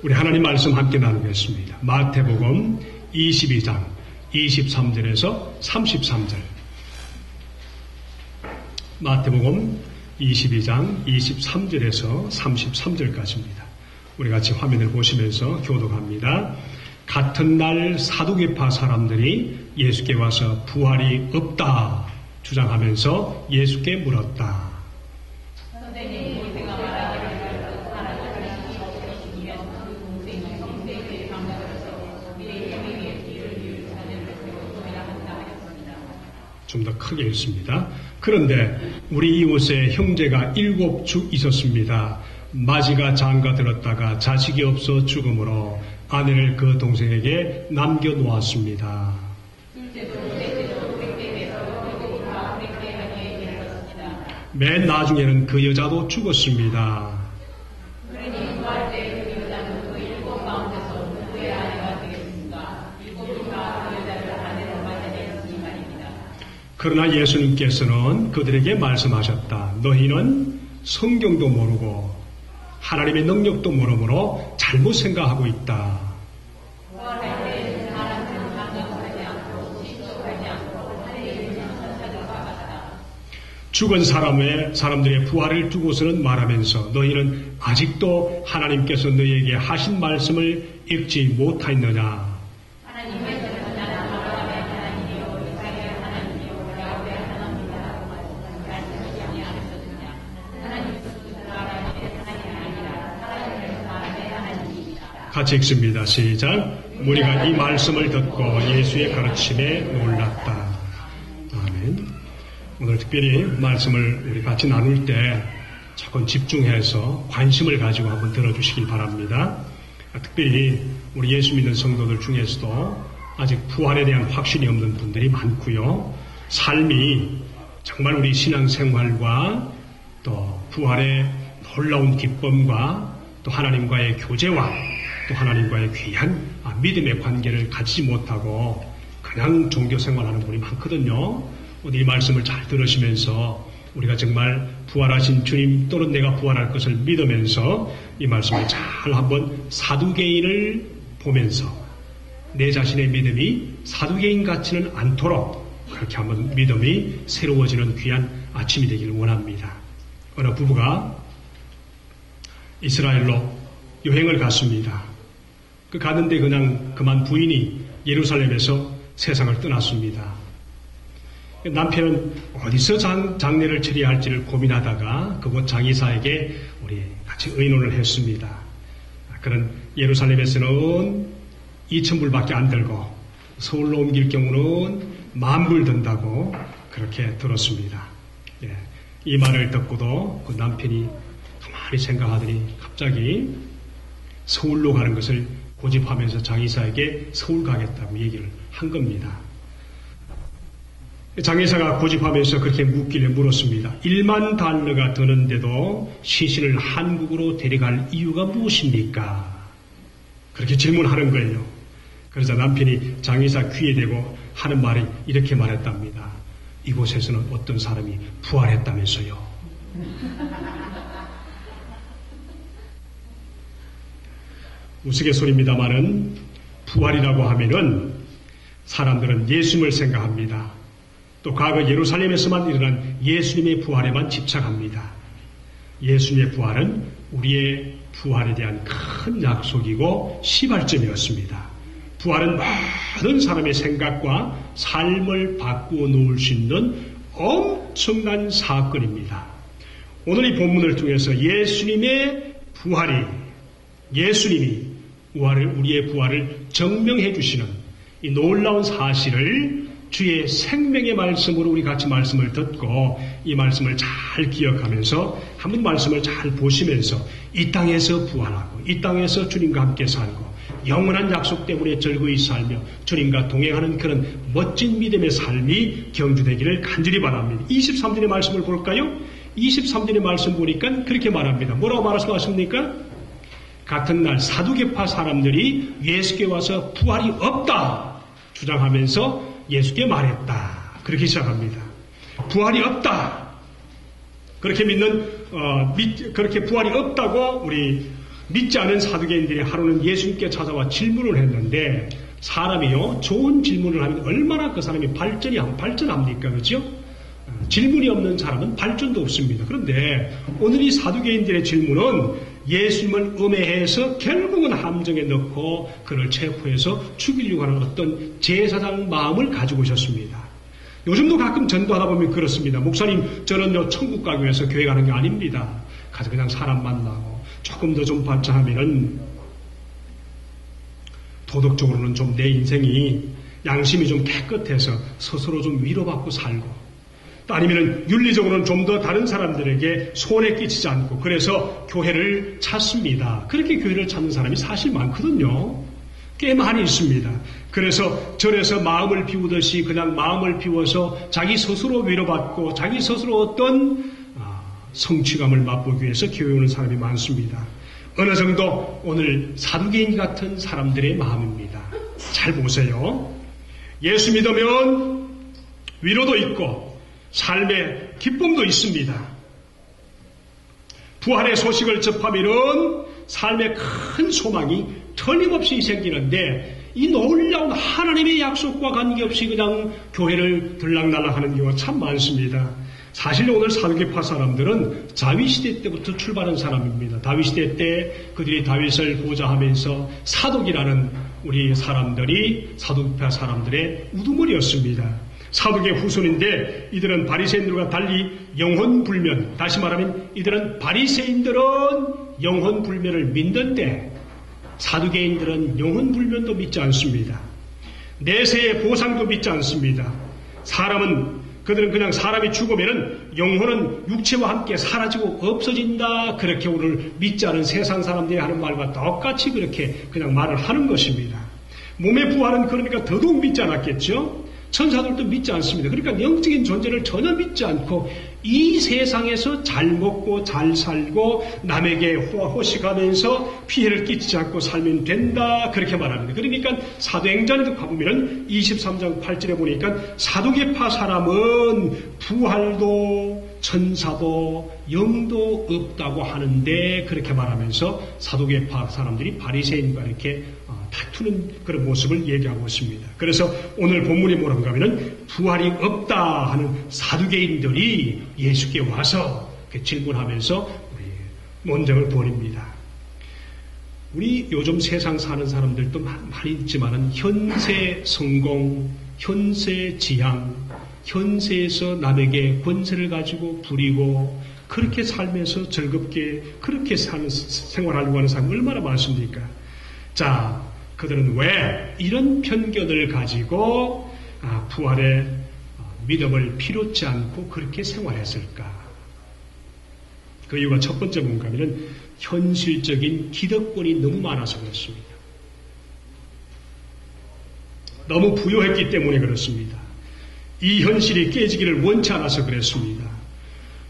우리 하나님 말씀 함께 나누겠습니다. 마태복음 22장 23절에서 33절. 마태복음 22장 23절에서 33절까지입니다. 우리 같이 화면을 보시면서 교독합니다. 같은 날 사두개파 사람들이 예수께 와서 부활이 없다 주장하면서 예수께 물었다. 좀 더 크게 읽습니다. 그런데 우리 이웃에 형제가 7주 있었습니다. 마지가 장가 들었다가 자식이 없어 죽음으로 아내를 그 동생에게 남겨놓았습니다. 맨 나중에는 그 여자도 죽었습니다. 그러나 예수님께서는 그들에게 말씀하셨다. 너희는 성경도 모르고 하나님의 능력도 모르므로 잘못 생각하고 있다. 죽은 사람들의 부활을 두고서는 말하면서 너희는 아직도 하나님께서 너희에게 하신 말씀을 읽지 못하였느냐. 같이 읽습니다. 시작. 무리가 이 말씀을 듣고 예수의 가르침에 놀랐다. 아멘. 오늘 특별히 말씀을 우리 같이 나눌 때 조금 집중해서 관심을 가지고 한번 들어주시길 바랍니다. 특별히 우리 예수 믿는 성도들 중에서도 아직 부활에 대한 확신이 없는 분들이 많고요. 삶이 정말 우리 신앙생활과 또 부활의 놀라운 기쁨과 또 하나님과의 교제와 또 하나님과의 귀한 믿음의 관계를 가지지 못하고 그냥 종교생활하는 분이 많거든요. 오늘 이 말씀을 잘 들으시면서 우리가 정말 부활하신 주님 또는 내가 부활할 것을 믿으면서 이 말씀을 잘 한번 사두개인을 보면서 내 자신의 믿음이 사두개인 같지는 않도록 그렇게 한번 믿음이 새로워지는 귀한 아침이 되기를 원합니다. 어느 부부가 이스라엘로 여행을 갔습니다. 그 가는데 그만 부인이 예루살렘에서 세상을 떠났습니다. 남편은 어디서 장례를 처리할지를 고민하다가 그곳 장의사에게 우리 같이 의논을 했습니다. 그는 예루살렘에서는 2,000불밖에 안 들고 서울로 옮길 경우는 10,000불 든다고 그렇게 들었습니다. 예, 이 말을 듣고도 그 남편이 가만히 생각하더니 갑자기 서울로 가는 것을 고집하면서 장의사에게 서울 가겠다고 얘기를 한 겁니다. 장의사가 고집하면서 그렇게 묻길래 물었습니다. 1만 달러가 드는데도 시신을 한국으로 데려갈 이유가 무엇입니까? 그렇게 질문하는 거예요. 그러자 남편이 장의사 귀에 대고 하는 말이 이렇게 말했답니다. 이곳에서는 어떤 사람이 부활했다면서요. 우스갯소리입니다마는 부활이라고 하면은 사람들은 예수님을 생각합니다. 또 과거 예루살렘에서만 일어난 예수님의 부활에만 집착합니다. 예수님의 부활은 우리의 부활에 대한 큰 약속이고 시발점이었습니다. 부활은 모든 사람의 생각과 삶을 바꾸어 놓을 수 있는 엄청난 사건입니다. 오늘 이 본문을 통해서 예수님의 부활이 예수님이 우리의 부활을 증명해 주시는 이 놀라운 사실을 주의 생명의 말씀으로 우리 같이 말씀을 듣고 이 말씀을 잘 기억하면서 한번 말씀을 잘 보시면서 이 땅에서 부활하고 이 땅에서 주님과 함께 살고 영원한 약속 때문에 즐거이 살며 주님과 동행하는 그런 멋진 믿음의 삶이 경주되기를 간절히 바랍니다. 23절의 말씀을 볼까요? 23절의 말씀 보니까 그렇게 말합니다. 뭐라고 말씀하십니까? 같은 날 사두개파 사람들이 예수께 와서 부활이 없다 주장하면서 예수께 말했다. 그렇게 시작합니다. 부활이 없다. 그렇게 믿는 그렇게 부활이 없다고 우리 믿지 않은 사두개인들이 하루는 예수님께 찾아와 질문을 했는데 사람이요 좋은 질문을 하면 얼마나 그 사람이 발전합니까? 그렇죠? 질문이 없는 사람은 발전도 없습니다. 그런데 오늘 이 사두개인들의 질문은 예수님을 음해해서 결국은 함정에 넣고 그를 체포해서 죽이려고 하는 어떤 제사장 마음을 가지고 오셨습니다. 요즘도 가끔 전도하다 보면 그렇습니다. 목사님, 저는 천국 가기 위해서 교회 가는 게 아닙니다. 가서 그냥 사람 만나고 조금 더 좀 발전하면은 도덕적으로는 좀 내 인생이 양심이 좀 깨끗해서 스스로 좀 위로받고 살고 또 아니면은 윤리적으로는 좀 더 다른 사람들에게 손해 끼치지 않고 그래서 교회를 찾습니다. 그렇게 교회를 찾는 사람이 사실 많거든요. 꽤 많이 있습니다. 그래서 절에서 마음을 비우듯이 그냥 마음을 비워서 자기 스스로 위로받고 자기 스스로 어떤 성취감을 맛보기 위해서 교회에 오는 사람이 많습니다. 어느 정도 오늘 사두개인 같은 사람들의 마음입니다. 잘 보세요. 예수 믿으면 위로도 있고 삶의 기쁨도 있습니다. 부활의 소식을 접하면은 삶의 큰 소망이 틀림없이 생기는데 이 놀라운 하나님의 약속과 관계없이 그냥 교회를 들락날락하는 경우가 참 많습니다. 사실 오늘 사두개파 사람들은 다윗시대 때부터 출발한 사람입니다. 다윗시대 때 그들이 다윗을 보좌하면서 사독이라는 우리 사람들이 사두개파 사람들의 우두머리였습니다. 사두개 후손인데 이들은 바리새인들과 달리 영혼불면, 다시 말하면 이들은 바리새인들은 영혼불면을 믿는데 사두개인들은 영혼불면도 믿지 않습니다. 내세의 보상도 믿지 않습니다. 그들은 그냥 사람이 죽으면은 영혼은 육체와 함께 사라지고 없어진다. 그렇게 오늘 믿지 않은 세상 사람들이 하는 말과 똑같이 그렇게 그냥 말을 하는 것입니다. 몸의 부활은 그러니까 더더욱 믿지 않았겠죠? 천사들도 믿지 않습니다. 그러니까 영적인 존재를 전혀 믿지 않고 이 세상에서 잘 먹고 잘 살고 남에게 호식하면서 피해를 끼치지 않고 살면 된다. 그렇게 말합니다. 그러니까 사도행전에도 가보면 23장 8절에 보니까 사두개파 사람은 부활도 천사도 영도 없다고 하는데 그렇게 말하면서 사두개파 사람들이 바리새인과 이렇게 다투는 그런 모습을 얘기하고 있습니다. 그래서 오늘 본문이 뭐라고 하면은 부활이 없다 하는 사두개인들이 예수께 와서 질문하면서 논쟁을 벌입니다. 우리 요즘 세상 사는 사람들도 많이 있지만은 현세 성공, 현세 지향, 현세에서 남에게 권세를 가지고 부리고 그렇게 살면서 즐겁게 그렇게 생활하려고 하는 사람이 얼마나 많습니까? 자, 그들은 왜 이런 편견을 가지고 부활의 믿음을 필요치 않고 그렇게 생활했을까? 그 이유가 첫 번째 뭔가 하면 현실적인 기득권이 너무 많아서 그렇습니다. 너무 부유했기 때문에 그렇습니다. 이 현실이 깨지기를 원치 않아서 그랬습니다.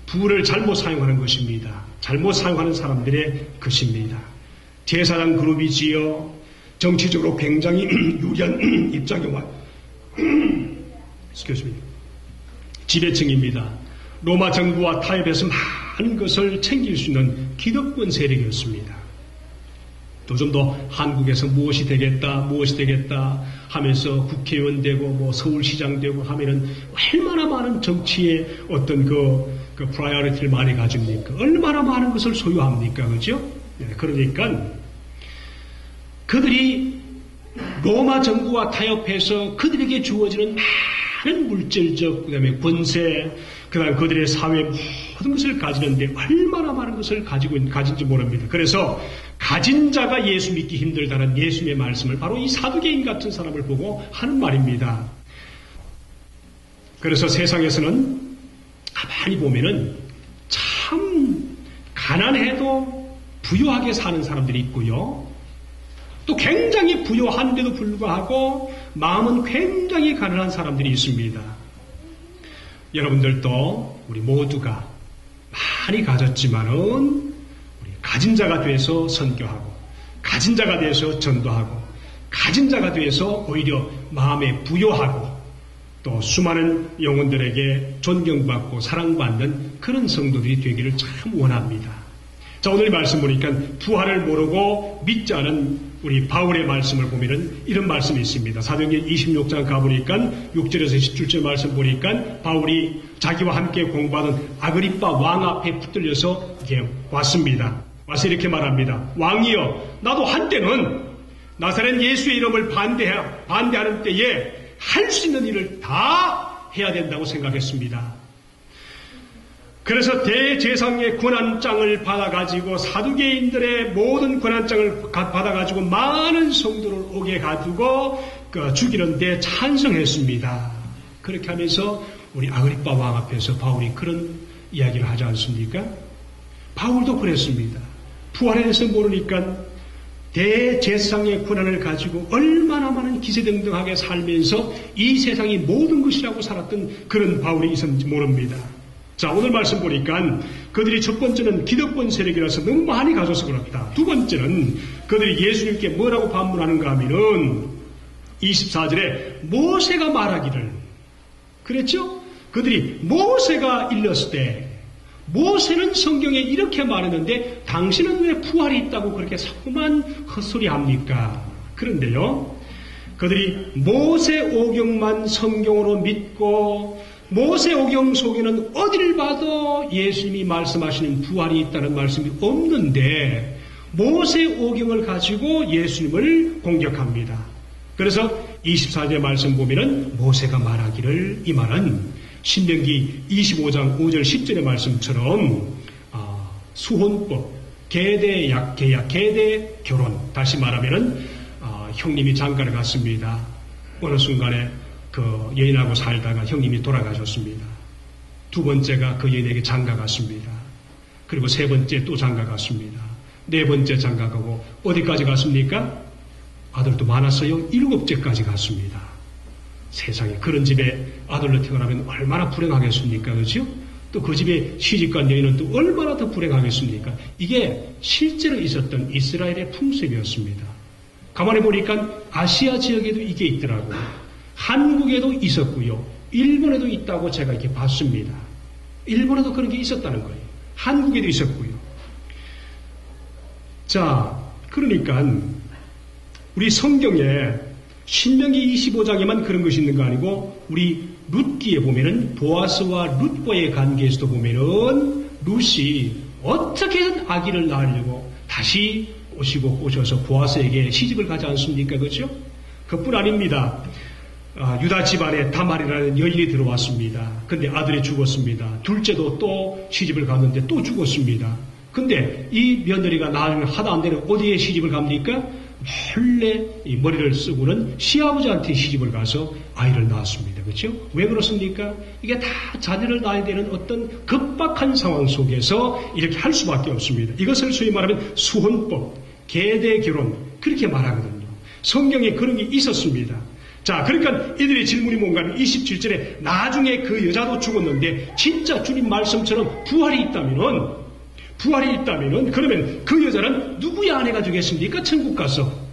부를 잘못 사용하는 것입니다. 잘못 사용하는 사람들의 것입니다. 제사장 그룹이지요. 정치적으로 굉장히 유리한 입장에 와 지배층입니다. 로마 정부와 타협해서 많은 것을 챙길 수 있는 기득권 세력이었습니다. 또 좀 더 한국에서 무엇이 되겠다 하면서 국회의원 되고 서울시장 되고 하면은 얼마나 많은 정치의 어떤 그 프라이어리티를 많이 가집니까? 얼마나 많은 것을 소유합니까? 그죠? 네, 그러니까 그들이 로마 정부와 타협해서 그들에게 주어지는 많은 물질적, 그 다음에 권세, 그 다음에 그들의 사회 모든 것을 가지는데 얼마나 많은 것을 가진지 모릅니다. 그래서 가진 자가 예수 믿기 힘들다는 예수님의 말씀을 바로 이 사두개인 같은 사람을 보고 하는 말입니다. 그래서 세상에서는 가만히 보면은 참 가난해도 부유하게 사는 사람들이 있고요. 또 굉장히 부유한데도 불구하고 마음은 굉장히 가난한 사람들이 있습니다. 여러분들도 우리 모두가 많이 가졌지만은 우리 가진 자가 돼서 선교하고 가진 자가 돼서 전도하고 가진 자가 돼서 오히려 마음에 부여하고 또 수많은 영혼들에게 존경받고 사랑받는 그런 성도들이 되기를 참 원합니다. 자, 오늘 말씀 보니까 부활을 모르고 믿지 않은 우리 바울의 말씀을 보면은 이런 말씀이 있습니다. 사도행전 26장 가보니까 6절에서 17절 말씀 보니까 바울이 자기와 함께 공부하던 아그리빠 왕 앞에 붙들려서 이렇게 왔습니다. 와서 이렇게 말합니다. 왕이여, 나도 한때는 나사렛 예수의 이름을 반대하는 때에 할 수 있는 일을 다 해야 된다고 생각했습니다. 그래서 대제사장의 권한장을 받아가지고 사두개인들의 모든 권한장을 받아가지고 많은 성도를 오게 가지고 죽이는데 찬성했습니다. 그렇게 하면서 우리 아그리빠 왕 앞에서 바울이 그런 이야기를 하지 않습니까? 바울도 그랬습니다. 부활에 대해서 모르니까 대제사장의 권한을 가지고 얼마나 많은 기세등등하게 살면서 이 세상이 모든 것이라고 살았던 그런 바울이 있었는지 모릅니다. 자, 오늘 말씀 보니까 그들이 첫 번째는 기득권 세력이라서 너무 많이 가져서 그렇다. 두 번째는 그들이 예수님께 뭐라고 반문하는가 하면은 24절에 모세가 말하기를, 그랬죠? 그들이 모세가 일렀을 때 모세는 성경에 이렇게 말했는데 당신은 왜 부활이 있다고 그렇게 자꾸만 헛소리합니까? 그런데요, 그들이 모세 오경만 성경으로 믿고 모세 오경 속에는 어디를 봐도 예수님이 말씀하시는 부활이 있다는 말씀이 없는데 모세 오경을 가지고 예수님을 공격합니다. 그래서 24절 말씀 보면은 모세가 말하기를, 이 말은 신명기 25장 5절 10절의 말씀처럼 수혼법, 계대 약계약, 계대 결혼, 다시 말하면은 형님이 장가를 갔습니다. 어느 순간에 그 여인하고 살다가 형님이 돌아가셨습니다. 두 번째가 그 여인에게 장가 갔습니다. 그리고 세 번째 또 장가 갔습니다. 네 번째 장가 가고 어디까지 갔습니까? 아들도 많았어요. 7째까지 갔습니다. 세상에 그런 집에 아들로 태어나면 얼마나 불행하겠습니까? 그렇죠? 또 그 집에 시집간 여인은 또 얼마나 더 불행하겠습니까? 이게 실제로 있었던 이스라엘의 풍습이었습니다. 가만히 보니까 아시아 지역에도 이게 있더라고요. 한국에도 있었고요. 일본에도 있다고 제가 이렇게 봤습니다. 일본에도 그런 게 있었다는 거예요. 한국에도 있었고요. 자, 그러니까 우리 성경에 신명기 25장에만 그런 것이 있는 거 아니고 우리 룻기에 보면은 보아스와 룻과의 관계에서도 보면은 룻이 어떻게든 아기를 낳으려고 다시 오셔서 보아스에게 시집을 가지 않습니까? 그렇죠? 그뿐 아닙니다. 유다 집안에 다말이라는 여인이 들어왔습니다. 근데 아들이 죽었습니다. 둘째도 또 시집을 갔는데 또 죽었습니다. 근데 이 며느리가 나중에 하다 안 되는 어디에 시집을 갑니까? 몰래 이 머리를 쓰고는 시아버지한테 시집을 가서 아이를 낳았습니다. 그렇죠? 왜 그렇습니까? 이게 다 자녀를 낳아야 되는 어떤 급박한 상황 속에서 이렇게 할 수밖에 없습니다. 이것을 소위 말하면 수혼법, 계대 결혼, 그렇게 말하거든요. 성경에 그런 게 있었습니다. 자, 그러니까 이들의 질문이 뭔가 하면 27절에 나중에 그 여자도 죽었는데 진짜 주님 말씀처럼 부활이 있다면은 그러면 그 여자는 누구의 아내가 되겠습니까? 천국 가서.